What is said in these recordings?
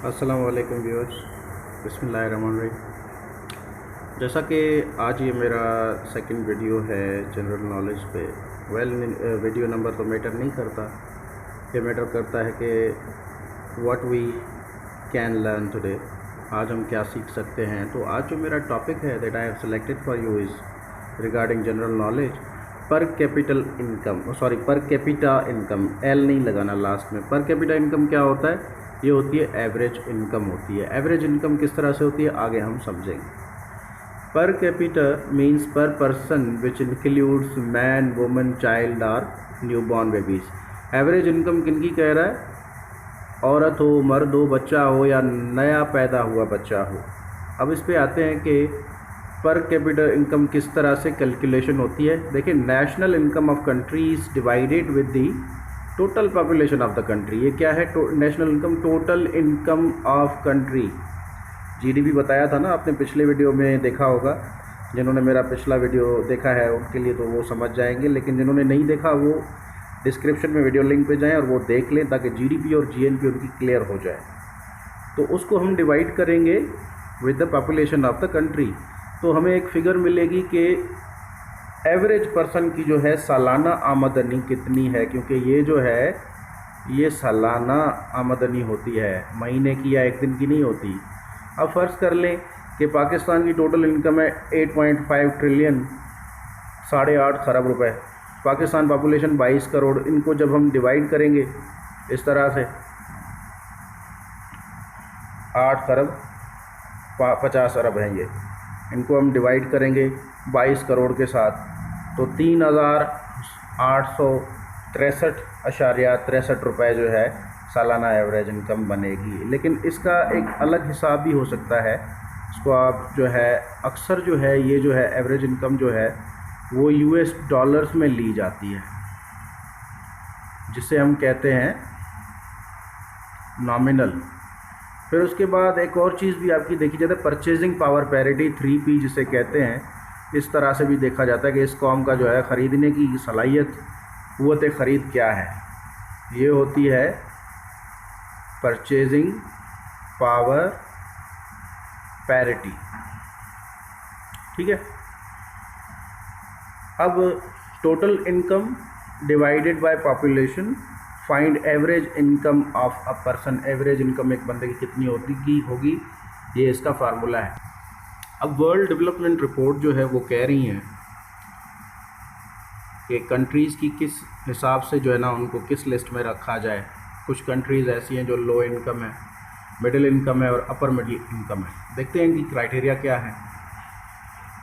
अस्सलाम वालेकुम व्यूअर्स, बिस्मिल्लाहिर्रहमानिर्रहीम। जैसा कि आज ये मेरा सेकंड वीडियो है जनरल नॉलेज पे। वीडियो नंबर तो मैटर नहीं करता, ये मैटर करता है कि what we can learn today, आज हम क्या सीख सकते हैं। तो आज जो मेरा टॉपिक है that I have selected for you is regarding general knowledge per capita income. L नहीं लगाना लास्ट में। पर कैपिटा इनकम क्या होता है? ये होती है एवरेज इनकम होती है। एवरेज इनकम किस तरह से होती है आगे हम समझेंगे। पर कैपिटा मीन्स पर person which includes man, woman, child और न्यूबॉर्न बेबीज। एवरेज इनकम किनकी कह रहा है? औरत हो, मर्द हो, बच्चा हो या नया पैदा हुआ बच्चा हो। अब इस पे आते हैं कि पर कैपिटा इनकम किस तरह से कैलकुलेशन होती है। देखिए, national income of country is divided with the total population of the country. ये क्या है? National income, total income of country. GDP बताया था ना आपने, पिछले वीडियो में देखा होगा। जिन्होंने मेरा पिछला वीडियो देखा है उनके लिए तो वो समझ जाएंगे, लेकिन जिन्होंने नहीं देखा वो डिस्क्रिप्शन में वीडियो लिंक पे जाएं और वो देख लें ताकि जीडीपी और जीएनपी उनकी क्लियर हो जाए। तो उसको हम डिवाइड करेंगे with the population of the country, तो हमें एक फिगर मिलेगी कि एवरेज पर्सन की जो है सालाना आमदनी कितनी है, क्योंकि ये जो है ये सालाना आमदनी होती है, महीने की या एक दिन की नहीं होती। अब फ़र्ज़ कर लें कि पाकिस्तान की टोटल इनकम है 8.5 ट्रिलियन, 8.5 खरब रुपए। पाकिस्तान पॉपुलेशन 22 करोड़। इनको जब हम डिवाइड करेंगे इस तरह से 8 खरब 50 अरब हैं ये, इनको हम डिवाइड करेंगे 22 करोड़ के साथ, तो 3,863.63 रुपये जो है सालाना एवरेज इनकम बनेगी। लेकिन इसका एक अलग हिसाब भी हो सकता है। इसको आप जो है अक्सर जो है ये जो है एवरेज इनकम जो है वो यूएस डॉलर्स में ली जाती है, जिसे हम कहते हैं नॉमिनल। फिर उसके बाद एक और चीज़ भी आपकी देखी जाती है, परचेजिंग पावर पैरिटी, 3P जिसे कहते हैं। इस तरह से भी देखा जाता है कि इस कौम का जो है ख़रीदने की सलाहियत, क़ुव्वत ख़रीद क्या है। ये होती है परचेजिंग पावर पैरिटी, ठीक है। अब total income divided by population, find average income of a person. Average income एक बंदे की कितनी होगी, ये इसका फार्मूला है। अब वर्ल्ड डेवलपमेंट रिपोर्ट जो है वो कह रही हैं कि कंट्रीज़ की किस हिसाब से जो है ना उनको किस लिस्ट में रखा जाए। कुछ कंट्रीज़ ऐसी हैं जो लो इनकम है, मिडिल इनकम है और अपर मिडिल इनकम है। देखते हैं इनकी क्राइटेरिया क्या है।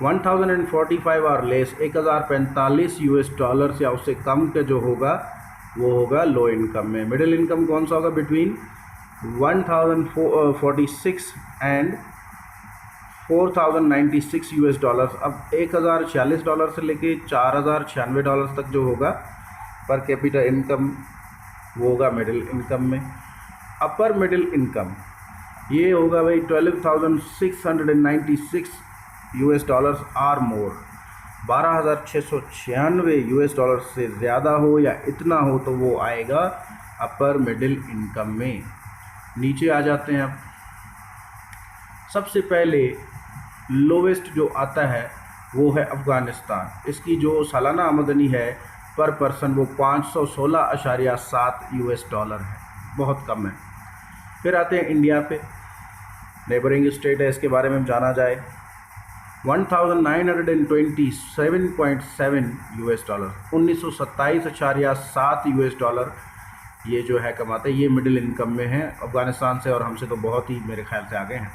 1045 और लेस, 1045 यूएस डॉलर या उससे कम का जो होगा वो होगा लो इनकम में। मिडिल इनकम कौन सा होगा? Between 1046 and 4096 US dollars. अब 1046 डॉलर से लेके 4096 डॉलर तक जो होगा पर कैपिटा इनकम वो होगा मिडिल इनकम में। अपर मिडिल इनकम ये होगा भाई 12,696 US dollars or more. 12,696 US dollar से ज़्यादा हो या इतना हो तो वो आएगा अपर मिडिल इनकम में। नीचे आ जाते हैं। अब सबसे पहले लोवेस्ट जो आता है वो है अफ़गानिस्तान। इसकी जो सालाना आमदनी है पर पर्सन वो 516.7 यूएस डॉलर है, बहुत कम है। फिर आते हैं इंडिया पे, नेबरिंग स्टेट है, इसके बारे में जाना जाए। 1927.7 यूएस डॉलर, 1927.7 यूएस डॉलर ये जो है कमाते हैं। ये मिडिल इनकम में है अफ़गानिस्तान से, और हमसे तो बहुत ही मेरे ख्याल से आगे हैं।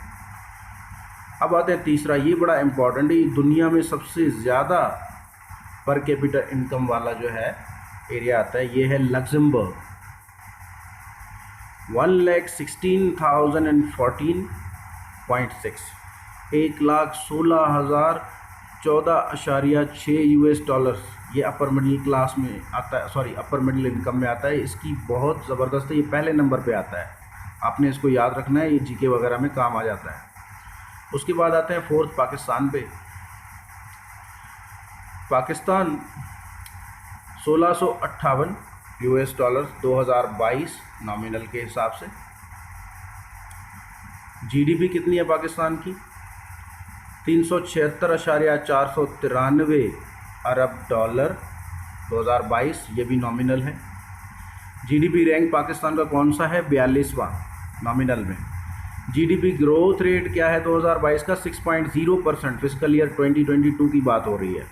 अब आते हैं तीसरा, ये बड़ा इम्पॉर्टेंट है, दुनिया में सबसे ज़्यादा पर कैपिटा इनकम वाला जो है एरिया आता है, ये है लग्जमबर्ग। 1,16,014.6, 1,16,014.6 US dollars. ये अपर मिडिल क्लास में आता है, सॉरी अपर मिडिल इनकम में आता है। इसकी बहुत ज़बरदस्त है, ये पहले नंबर पे आता है। आपने इसको याद रखना है, ये जीके वगैरह में काम आ जाता है। उसके बाद आते हैं फोर्थ पाकिस्तान पे। पाकिस्तान 1658 यूएस डॉलर 2022 नॉमिनल के हिसाब से। जीडीपी कितनी है पाकिस्तान की? 376.493 अरब डॉलर 2022, ये भी नॉमिनल है। जीडीपी रैंक पाकिस्तान का कौन सा है? 42वां नॉमिनल में। जीडीपी ग्रोथ रेट क्या है 2022 का? 6.0%। फिस्कल ईयर 2022 की बात हो रही है,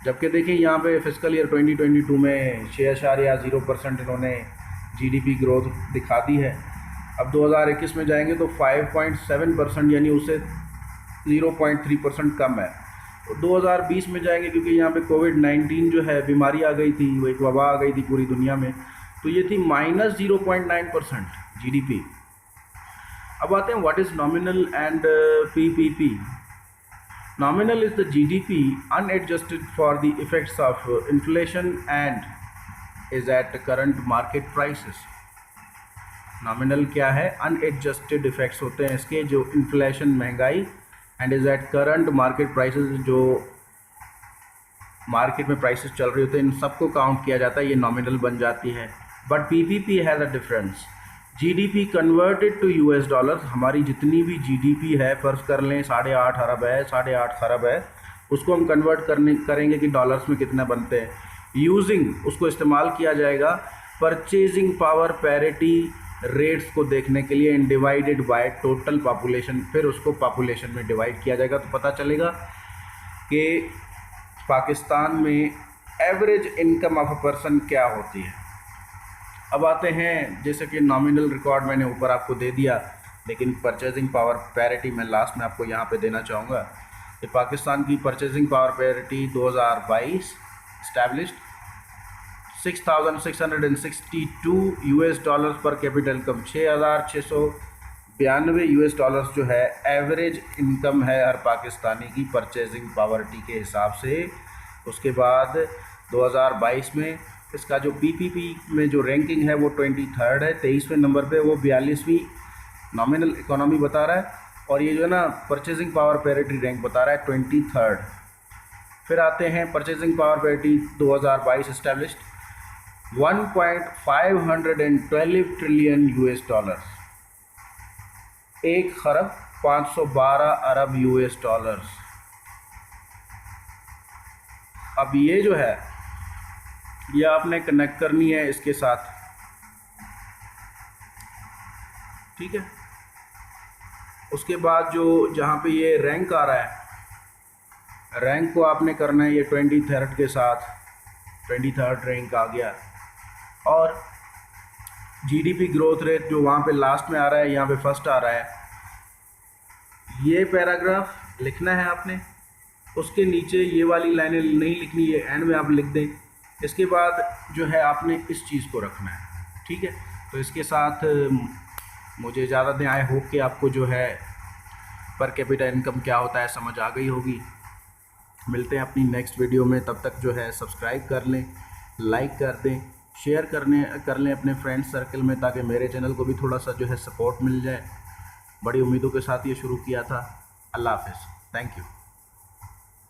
जबकि देखिए यहाँ पे फिस्कल ईयर 2022 में 6.0% इन्होंने जीडीपी ग्रोथ दिखा दी है। अब 2021 में जाएंगे तो 5.7%, यानी उससे 0.3% कम है। तो 2020 में जाएंगे, क्योंकि यहाँ पे कोविड-19 जो है बीमारी आ गई थी, वो एक वबा आ गई थी पूरी दुनिया में, तो ये थी -0.9% जीडीपी। अब आते हैं what is nominal and PPP. Nominal is the GDP unadjusted for the effects of inflation and is at current market prices. Nominal क्या है? अनएडजस्टेड इफेक्ट्स होते हैं इसके, जो इन्फ्लेशन, महंगाई, and is at current market prices, जो market में prices चल रहे होते हैं, इन सबको काउंट किया जाता है, ये नॉमिनल बन जाती है। But PPP has a difference. GDP converted to US dollar, हमारी जितनी भी जीडीपी है, फ़र्ज़ कर लें 8.5 अरब है, 8.5 खरब है, उसको हम कन्वर्ट करेंगे कि डॉलर्स में कितना बनते हैं। यूजिंग, उसको इस्तेमाल किया जाएगा परचेजिंग पावर पैरिटी रेट्स को देखने के लिए, इन डिवाइडेड बाय टोटल पॉपुलेशन, फिर उसको पॉपुलेशन में डिवाइड किया जाएगा, तो पता चलेगा कि पाकिस्तान में average income of a person क्या होती है। अब आते हैं, जैसे कि नॉमिनल रिकॉर्ड मैंने ऊपर आपको दे दिया, लेकिन परचेजिंग पावर पैरिटी मैं लास्ट में आपको यहाँ पे देना चाहूँगा कि पाकिस्तान की purchasing power parity 2022 established 6,662 US dollars पर कैपिटल इनकम, 6,692 यूएस डॉलर्स जो है एवरेज इनकम है हर पाकिस्तानी की परचेजिंग पावर्टी के हिसाब से। उसके बाद 2022 में इसका जो पीपीपी में जो रैंकिंग है वो 23rd है, 23वें नंबर पे, वो 42वीं नॉमिनल इकोनॉमी बता रहा है, और ये जो है ना परचेजिंग पावर पैरिटी रैंक बता रहा है 23rd। फिर आते हैं purchasing power parity 2022 established 1.512 trillion US dollars, 1 खरब 512 अरब यूएस डॉलर्स। अब ये जो है, ये आपने कनेक्ट करनी है इसके साथ, ठीक है। उसके बाद जो जहाँ पे ये रैंक आ रहा है, रैंक को आपने करना है ये 23rd के साथ, 23rd रैंक आ गया। और जीडीपी ग्रोथ रेट जो वहाँ पे लास्ट में आ रहा है, यहाँ पे फर्स्ट आ रहा है। ये पैराग्राफ लिखना है आपने, उसके नीचे ये वाली लाइनें नहीं लिखनी, ये एंड में आप लिख दें। इसके बाद जो है आपने इस चीज़ को रखना है, ठीक है। तो इसके साथ मुझे ज़्यादा दें, आई होप कि आपको जो है पर कैपिटा इनकम क्या होता है समझ आ गई होगी। मिलते हैं अपनी नेक्स्ट वीडियो में, तब तक जो है सब्सक्राइब कर लें, लाइक कर दें, शेयर कर लें अपने फ्रेंड्स सर्कल में, ताकि मेरे चैनल को भी थोड़ा सा जो है सपोर्ट मिल जाए। बड़ी उम्मीदों के साथ ये शुरू किया था। अल्लाह हाफ़िज़, थैंक यू।